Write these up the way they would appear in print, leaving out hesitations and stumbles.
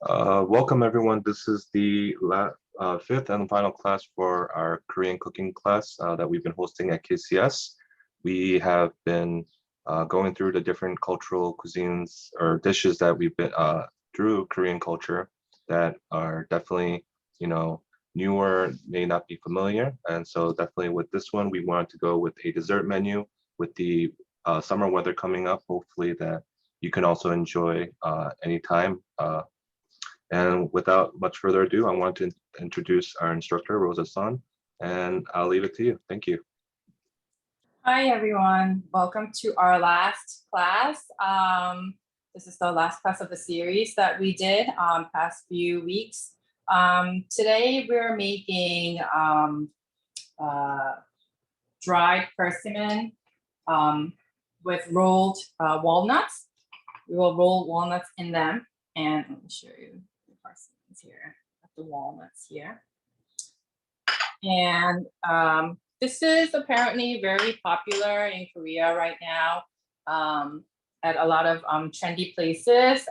Welcome everyone. This is the fifth and final class for our Korean cooking class that we've been hosting at KCS. We have been going through the different cultural cuisines or dishes that we've been through Korean culture that are definitely, newer, may not be familiar. And so definitely with this one, we wanted to go with a dessert menu with the summer weather coming up, hopefully that you can also enjoy anytime. And without much further ado, I want to introduce our instructor, Rosa Son, and I'll leave it to you. Thank you. Hi, everyone. Welcome to our last class. This is the last class of the series that we did past few weeks. Today, we're making dried persimmon with rolled walnuts. We will roll walnuts in them. And let me show you the persimmons here, the walnuts here. And this is apparently very popular in Korea right now at a lot of trendy places.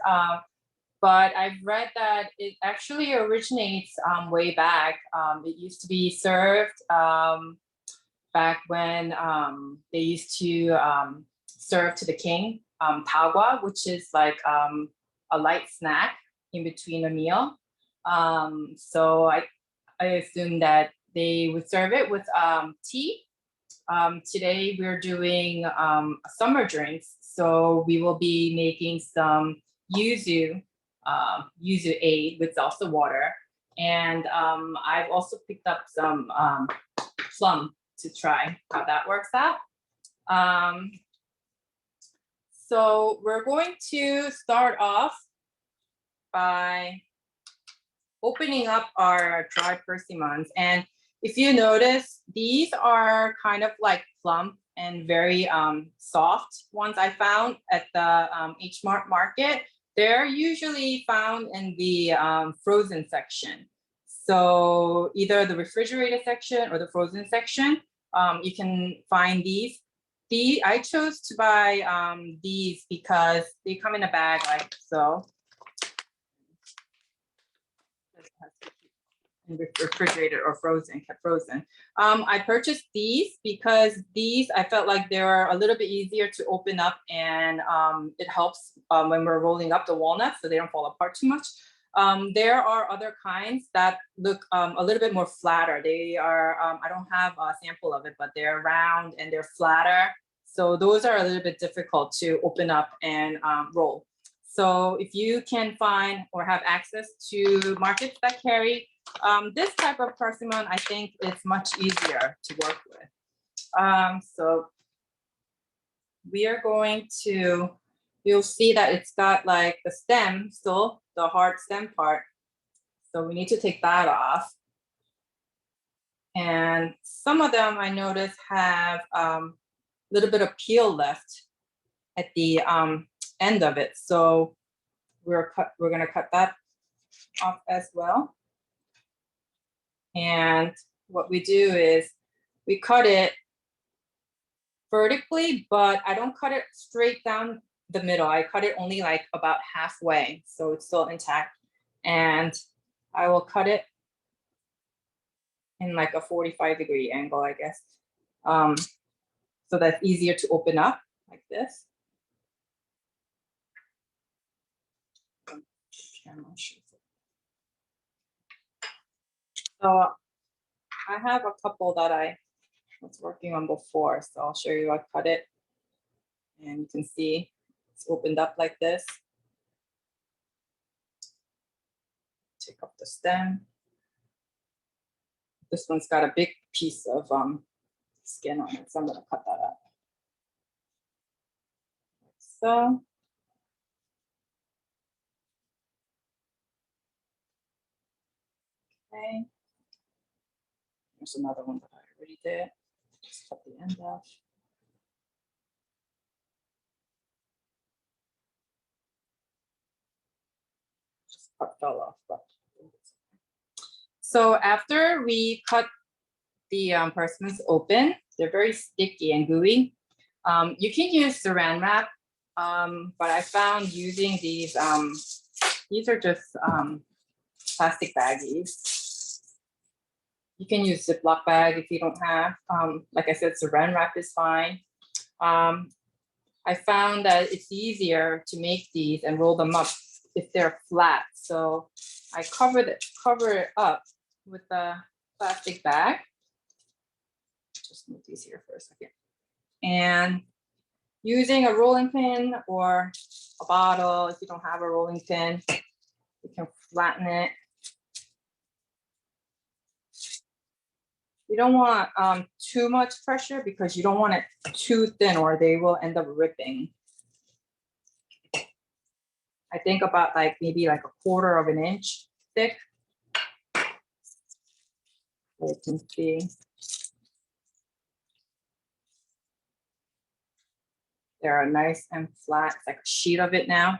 But I've read that it actually originates way back. It used to be served back when they used to serve to the king, tagwa, which is like a light snack in between a meal. So I assume that they would serve it with tea. Today we're doing summer drinks. So we will be making some yuzu aid with salsa water. And I've also picked up some plum to try how that works out. So we're going to start off by opening up our dried persimmons. And if you notice, these are kind of like plump and very soft ones I found at the H Mart market. They're usually found in the frozen section. So either the refrigerated section or the frozen section, you can find these. I chose to buy these because they come in a bag like so. Refrigerated or frozen, kept frozen. I purchased these because these I felt like they're a little bit easier to open up, and it helps when we're rolling up the walnuts so they don't fall apart too much. There are other kinds that look a little bit more flatter. They are, I don't have a sample of it, but they're round and they're flatter. So those are a little bit difficult to open up and roll. So if you can find or have access to markets that carry this type of persimmon, I think it's much easier to work with. So we are going to, you'll see that it's got like the stem still, the hard stem part. So we need to take that off. And some of them I noticed have a little bit of peel left at the end of it. So we're gonna cut that off as well. And what we do is we cut it vertically, but I don't cut it straight down the middle. I cut it only like about halfway, so it's still intact. And I will cut it in like a 45-degree angle, I guess. So that's easier to open up like this. So I have a couple that I was working on before, so I'll show you. I cut it, and you can see it's opened up like this. Take off the stem. This one's got a big piece of skin on it, so I'm gonna cut that up. Like so. Okay. There's another one that I already did. Just cut the end off. Just fell off, but. So after we cut the persimmons open, they're very sticky and gooey. You can use saran wrap, but I found using these These are just plastic baggies. You can use Ziploc bag if you don't have. Like I said, saran wrap is fine. I found that it's easier to make these and roll them up if they're flat. So I cover it up with a plastic bag. Just move these here for a second. And using a rolling pin or a bottle, if you don't have a rolling pin, you can flatten it. You don't want too much pressure because you don't want it too thin or they will end up ripping. I think about like maybe like 1/4 of an inch thick. So you can see. They're nice and flat. It's like a sheet of it now.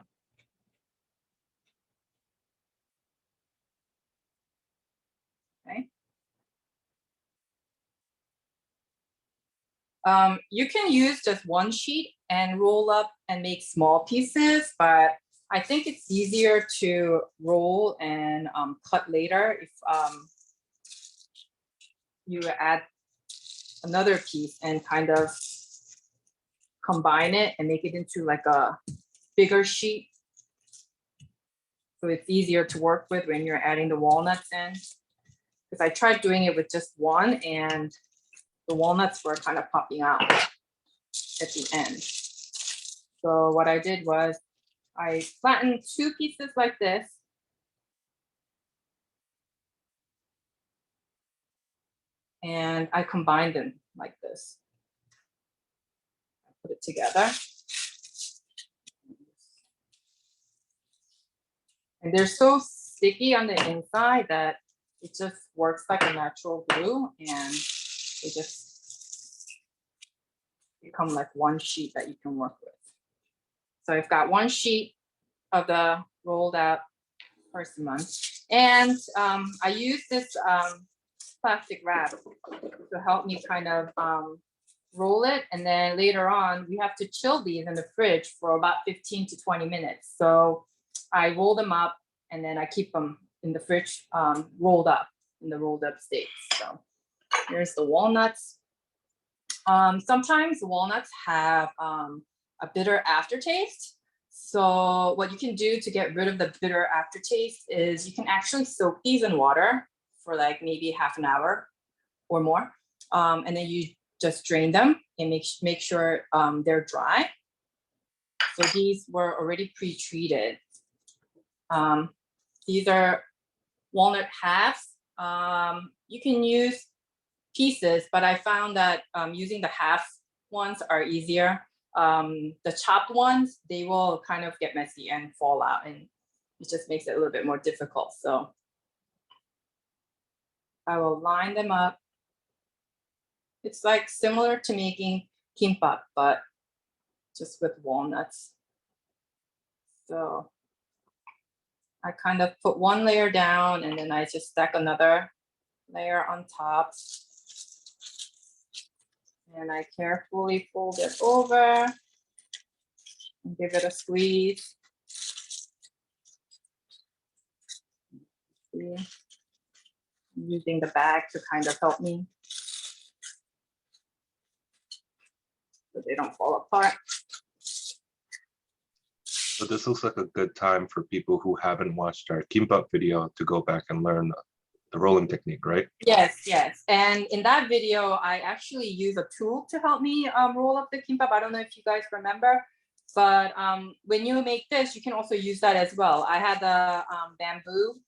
Okay. You can use just one sheet and roll up and make small pieces, but I think it's easier to roll and cut later if you add another piece and kind of combine it and make it into like a bigger sheet. So it's easier to work with when you're adding the walnuts in. Because I tried doing it with just one and the walnuts were kind of popping out at the end. So what I did was I flattened 2 pieces like this. And I combined them like this. I put it together. And they're so sticky on the inside that it just works like a natural glue and they just become like one sheet that you can work with. So I've got one sheet of the rolled out persimmon. And I use this plastic wrap to help me kind of roll it. And then later on, we have to chill these in the fridge for about 15 to 20 minutes. So I roll them up and then I keep them in the fridge rolled up in the rolled up state. So here's the walnuts. Sometimes the walnuts have a bitter aftertaste. So what you can do to get rid of the bitter aftertaste is you can actually soak these in water for like maybe half an hour or more. And then you just drain them and make sure they're dry. So these were already pre-treated. These are walnut halves. You can use pieces, but I found that using the half ones are easier. The chopped ones, they will kind of get messy and fall out, and it just makes it a little bit more difficult. So I will line them up. It's like similar to making kimbap, but just with walnuts. So I kind of put one layer down and then I just stack another layer on top. And I carefully fold it over and give it a squeeze. See? I'm using the bag to kind of help me so they don't fall apart. So this looks like a good time for people who haven't watched our kimbap video to go back and learn the rolling technique, right? Yes, yes. And in that video, I actually use a tool to help me roll up the kimbap. I don't know if you guys remember, but when you make this, you can also use that as well. I had the bamboo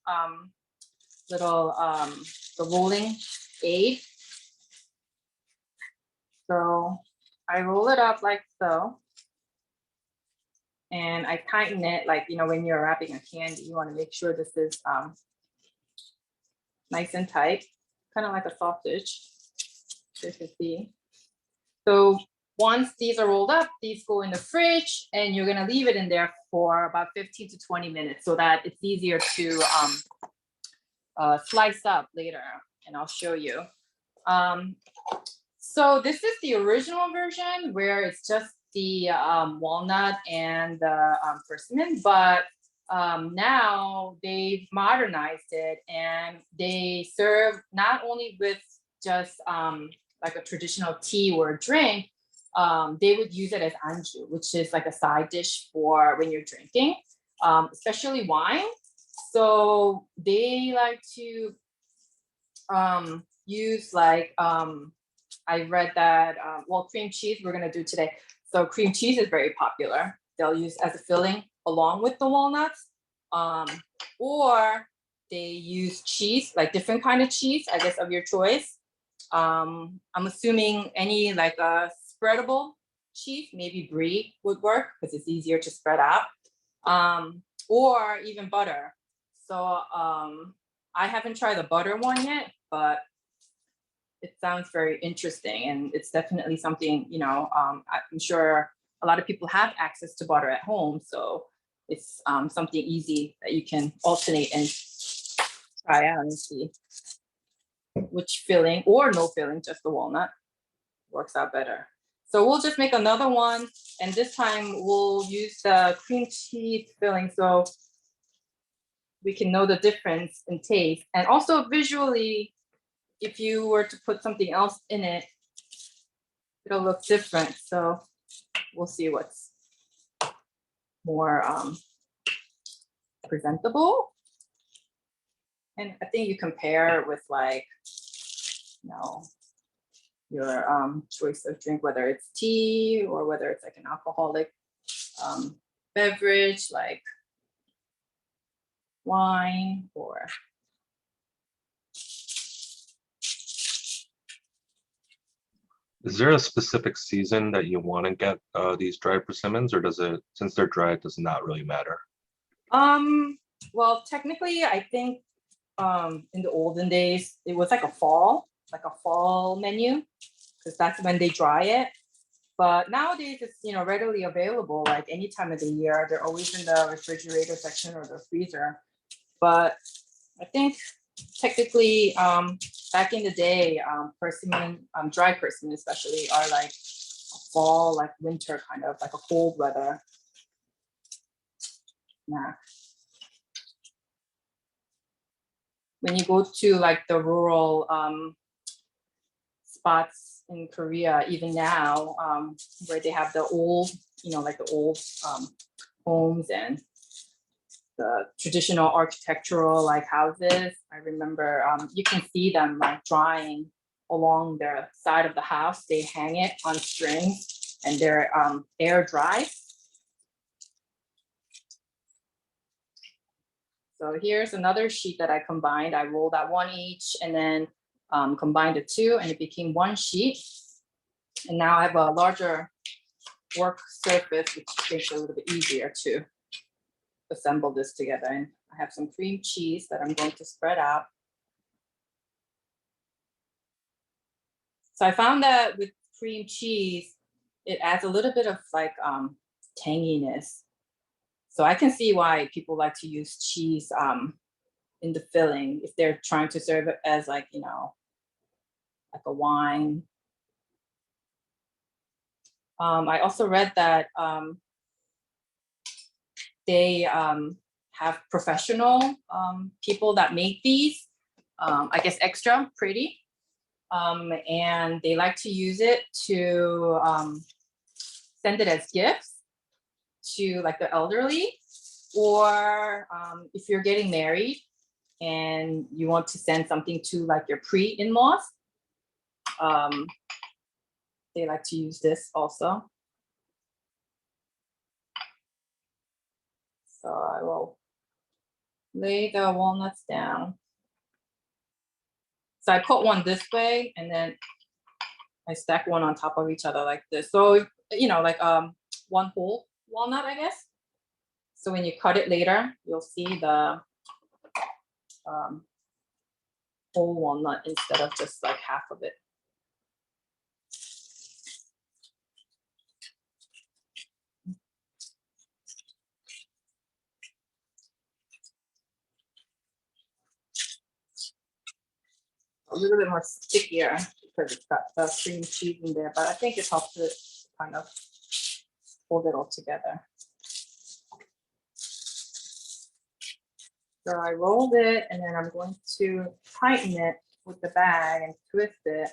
little the rolling aid. So I roll it up like so. And I tighten it like, you know, when you're wrapping a candy, you want to make sure this is nice and tight, kind of like a sausage, so you can see. So once these are rolled up, these go in the fridge and you're gonna leave it in there for about 15 to 20 minutes so that it's easier to slice up later, and I'll show you. So this is the original version where it's just the walnut and the persimmon, but now they've modernized it and they serve not only with just like a traditional tea or a drink, they would use it as anju, which is like a side dish for when you're drinking, especially wine. So they like to use like, I read that, well, cream cheese we're gonna do today. So cream cheese is very popular. They'll use as a filling along with the walnuts, or they use cheese, like different kind of cheese, I guess, of your choice. I'm assuming any like a spreadable cheese, maybe brie would work because it's easier to spread out, or even butter. So I haven't tried the butter one yet, but it sounds very interesting, and it's definitely something, you know, I'm sure a lot of people have access to butter at home, so it's something easy that you can alternate and try out and see which filling or no filling, just the walnut, works out better. So we'll just make another one, and this time we'll use the cream cheese filling so we can know the difference in taste, and also visually, if you were to put something else in it, it'll look different. So we'll see what's more presentable. And I think you compare with like, you know, your choice of drink, whether it's tea or whether it's like an alcoholic beverage like wine or. Is there a specific season that you want to get these dried persimmons, or does it, since they're dry, it does not really matter? Well, technically, I think in the olden days, it was like a fall menu, because that's when they dry it. But nowadays, it's, you know, readily available, like any time of the year. They're always in the refrigerator section or the freezer. But I think technically, back in the day, persimmon, dry persimmon especially, are like fall, like winter, kind of like a cold weather. Yeah. When you go to like the rural spots in Korea, even now, where they have the old, you know, like the old homes and the traditional architectural like houses, I remember you can see them like drying along the side of the house. They hang it on strings and they're air dry. So here's another sheet that I combined. I rolled out one each and then combined the two, and it became one sheet. And now I have a larger work surface, which makes it a little bit easier to assemble this together. And I have some cream cheese that I'm going to spread out. So I found that with cream cheese, it adds a little bit of like tanginess. So I can see why people like to use cheese in the filling if they're trying to serve it as like, you know, like a wine. I also read that they have professional people that make these, I guess extra pretty, and they like to use it to send it as gifts to like the elderly, or if you're getting married and you want to send something to like your pre-in-laws, they like to use this also. So I will lay the walnuts down. So I put one this way and then I stack one on top of each other like this. So, you know, like one whole walnut, I guess. So when you cut it later, you'll see the whole walnut instead of just like half of it. A little bit more stickier because it's got the cream cheese in there, but I think it helps it kind of hold it all together. So I rolled it and then I'm going to tighten it with the bag and twist it.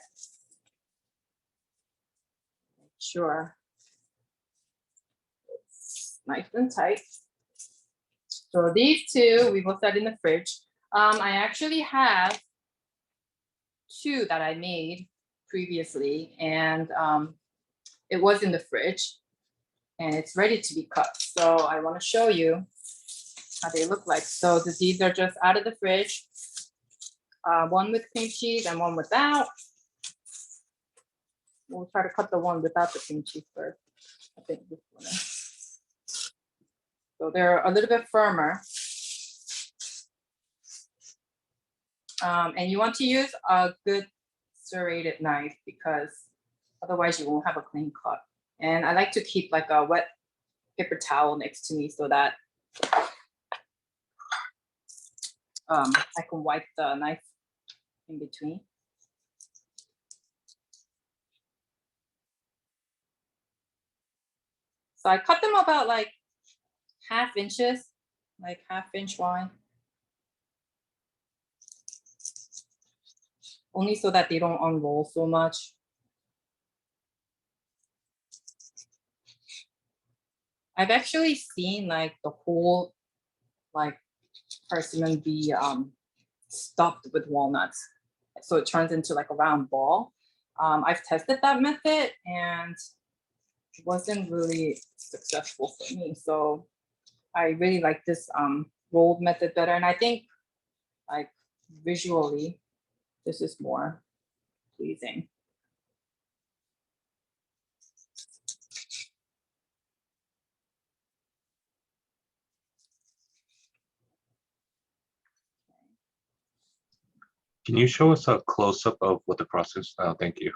Make sure it's nice and tight. So these two, we will set in the fridge. I actually have two that I made previously, and it was in the fridge and it's ready to be cut. So I want to show you how they look like. So these are just out of the fridge, one with cream cheese and one without. We'll try to cut the one without the cream cheese first. I think this one is. So they're a little bit firmer. And you want to use a good serrated knife because otherwise you won't have a clean cut. And I like to keep like a wet paper towel next to me so that I can wipe the knife in between. So I cut them about like half inches, like half-inch wide. Only so that they don't unroll so much. I've actually seen like the whole like persimmon be stuffed with walnuts. So it turns into like a round ball. I've tested that method and it wasn't really successful for me. So I really like this rolled method better. And I think like visually, this is more pleasing. Can you show us a close-up of what the process? Thank you.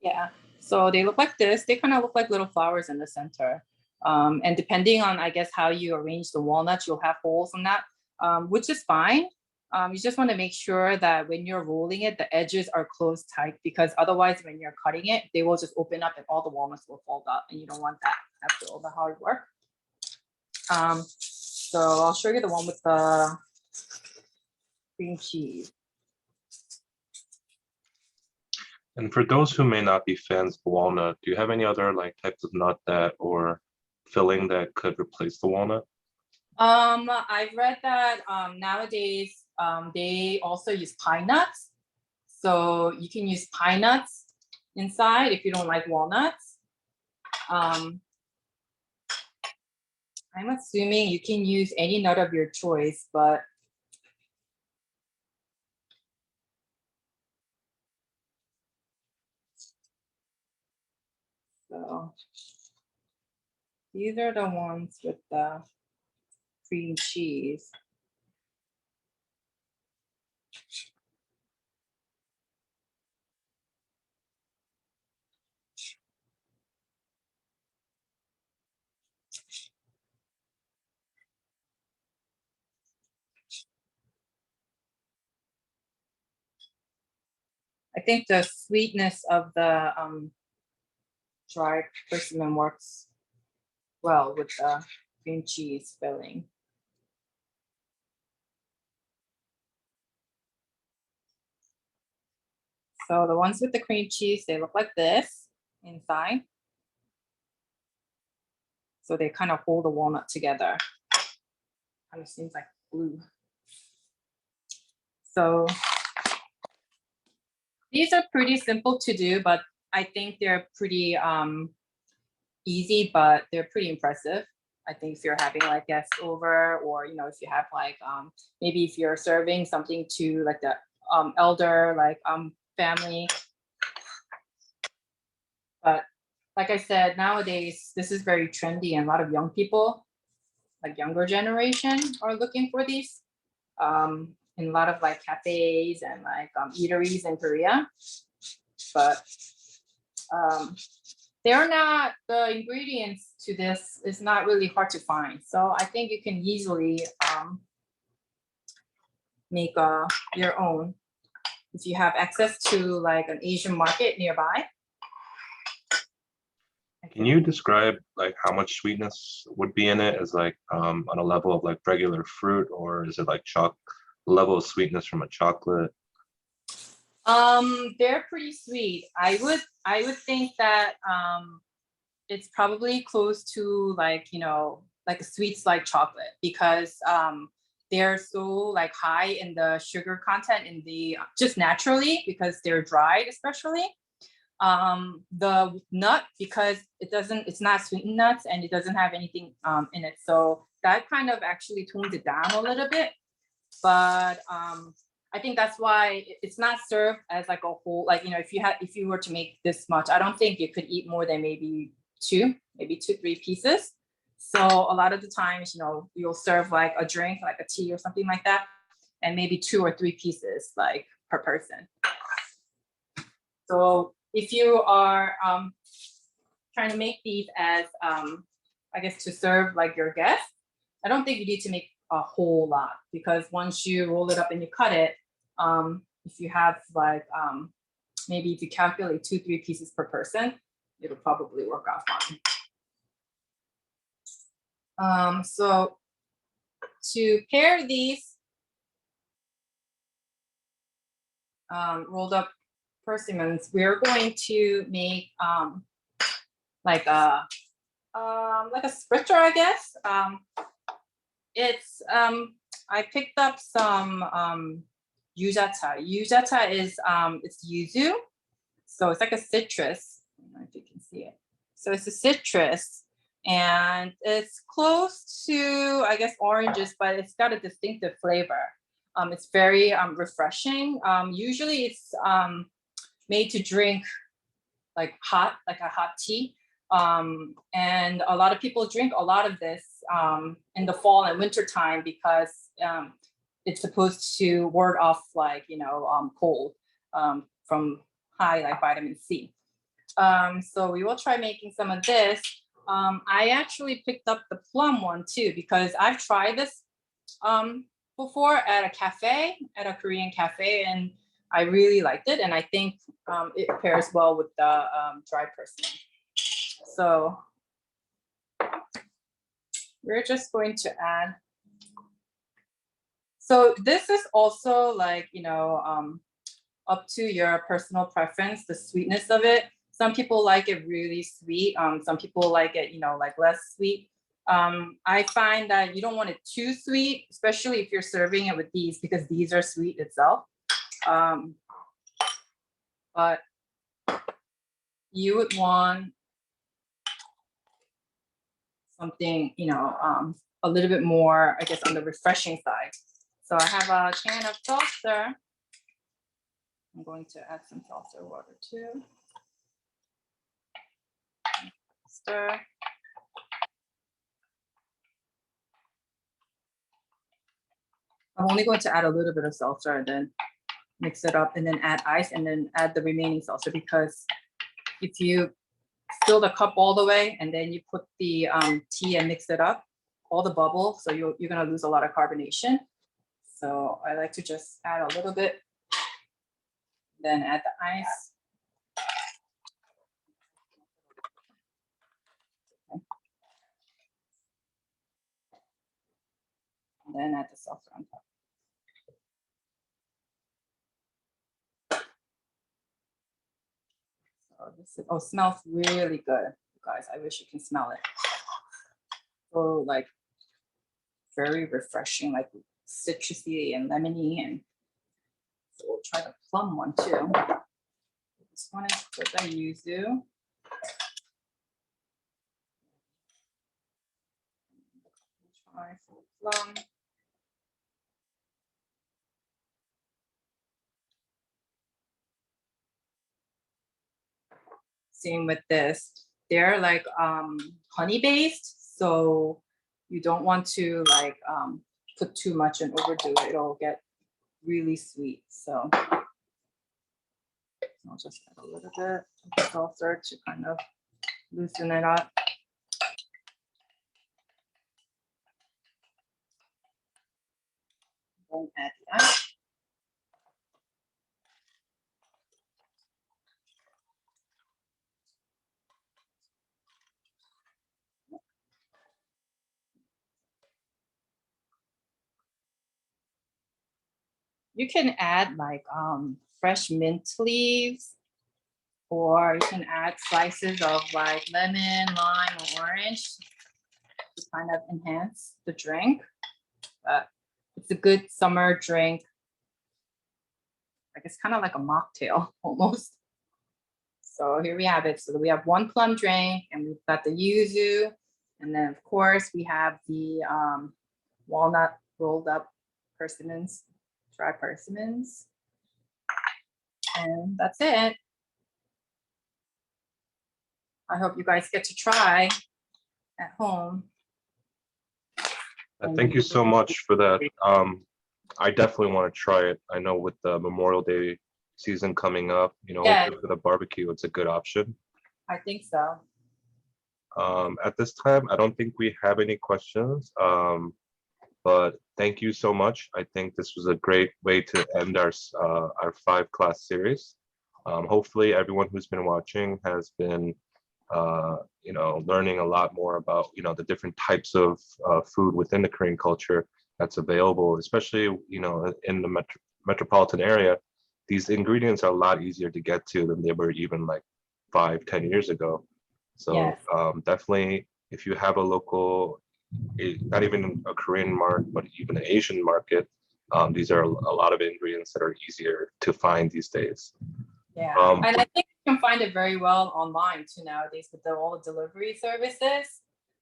Yeah, so they look like this. They kind of look like little flowers in the center. And depending on, I guess, how you arrange the walnuts, you'll have holes in that, which is fine. You just want to make sure that when you're rolling it, the edges are closed tight, because otherwise when you're cutting it, they will just open up and all the walnuts will fall out, and you don't want that after all the hard work. So I'll show you the one with the cream cheese. And for those who may not be fans of walnut, do you have any other like types of nut that or filling that could replace the walnut? I've read that nowadays they also use pine nuts. So you can use pine nuts inside if you don't like walnuts. I'm assuming you can use any nut of your choice, but so these are the ones with the cream cheese. I think the sweetness of the dried persimmon works well with the cream cheese filling. So the ones with the cream cheese, they look like this inside. So they kind of hold the walnut together. Kind of seems like glue. So these are pretty simple to do, but I think they're pretty easy, but they're pretty impressive. I think if you're having like guests over, or you know, if you have like maybe if you're serving something to like the elder like family. But like I said, nowadays this is very trendy, and a lot of young people, like younger generation, are looking for these in a lot of like cafes and like eateries in Korea. But they're not, the ingredients to this is not really hard to find. So I think you can easily make your own if you have access to like an Asian market nearby. I Can you describe like how much sweetness would be in it as like on a level of like regular fruit, or is it like level of sweetness from a chocolate? They're pretty sweet. I would think that it's probably close to like, like sweets like chocolate, because they're so like high in the sugar content in the just naturally, because they're dried especially. The nut, because it's not sweetened nuts and it doesn't have anything in it, so that kind of actually tones it down a little bit. But I think that's why it's not served as like a whole, like, if you were to make this much, I don't think you could eat more than maybe two, 3 pieces. So a lot of the times, you'll serve like a drink, like a tea or something like that, and maybe 2 or 3 pieces like per person. So if you are trying to make these as, I guess, to serve like your guests, I don't think you need to make a whole lot, because once you roll it up and you cut it, if you have like, maybe if you calculate 2-3 pieces per person, it'll probably work out fine. So to pair these rolled up persimmons, we're going to make like a spritzer, I guess. It's I picked up some yujacha. Yujacha is it's yuzu, so it's like a citrus. I don't know if you can see it. So it's a citrus, and it's close to, I guess, oranges, but it's got a distinctive flavor. It's very refreshing. Usually it's made to drink like a hot tea. And a lot of people drink a lot of this in the fall and winter time, because it's supposed to ward off like, cold from high like vitamin C. So we will try making some of this. I actually picked up the plum one too, because I've tried this before at a Korean cafe, and I really liked it, and I think it pairs well with the dried persimmon. So we're just going to add. So this is also like, up to your personal preference, the sweetness of it. Some people like it really sweet. Some people like it, like less sweet. I find that you don't want it too sweet, especially if you're serving it with these, because these are sweet itself. But you would want something, a little bit more, I guess, on the refreshing side. So I have a can of seltzer. I'm going to add some seltzer water too. Stir. I'm only going to add a little bit of seltzer and then mix it up, and then add ice, and then add the remaining seltzer, because if you fill the cup all the way and then you put the tea and mix it up, all the bubble, so you're going to lose a lot of carbonation. So I like to just add a little bit, then add the ice. Okay. And then add the seltzer on top. So this smells really good, you guys. I wish you can smell it. So like very refreshing, like citrusy and lemony, and so we'll try the plum one too. This one is for the yuzu. Try for plum. Same with this. They're like honey based, so you don't want to like put too much and overdo it. It'll get really sweet. So I'll just add a little bit of seltzer to kind of loosen it up. Then add the ice. you can add like fresh mint leaves, or you can add slices of like lemon, lime, or orange to kind of enhance the drink. But it's a good summer drink. Like it's kind of like a mocktail almost. So here we have it. So we have one plum drink, and we've got the yuzu, and then of course we have the walnut rolled up persimmons, dry persimmons, and that's it. I hope you guys get to try at home. Thank you so much for that. I definitely want to try it. I know with the Memorial Day season coming up, you know, Yeah. for the barbecue, it's a good option. I think so. At this time, I don't think we have any questions, but thank you so much. I think this was a great way to end our 5-class series. Hopefully everyone who's been watching has been you know, learning a lot more about, you know, the different types of food within the Korean culture that's available, especially, you know, in the metropolitan area. These ingredients are a lot easier to get to than they were even like 5-10 years ago. So Yes. definitely, if you have a local, not even a Korean market, but even an Asian market, these are a lot of ingredients that are easier to find these days. Yeah, and I think you can find it very well online too nowadays with all the delivery services.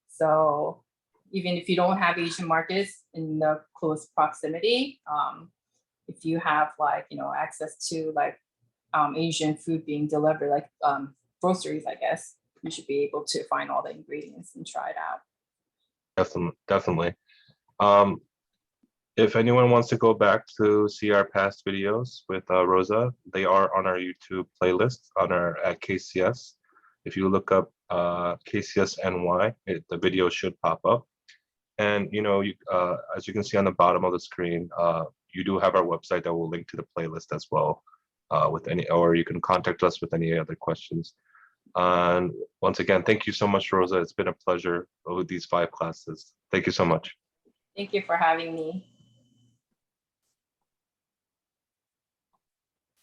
So even if you don't have Asian markets in the close proximity, if you have like, you know, access to like Asian food being delivered, like groceries, I guess, you should be able to find all the ingredients and try it out. Definitely. If anyone wants to go back to see our past videos with Rosa, they are on our YouTube playlist at KCS. If you look up KCS NY, the video should pop up. And you know, as you can see on the bottom of the screen, you do have our website that will link to the playlist as well. Or you can contact us with any other questions. And once again, thank you so much, Rosa. It's been a pleasure with these 5 classes. Thank you so much. Thank you for having me.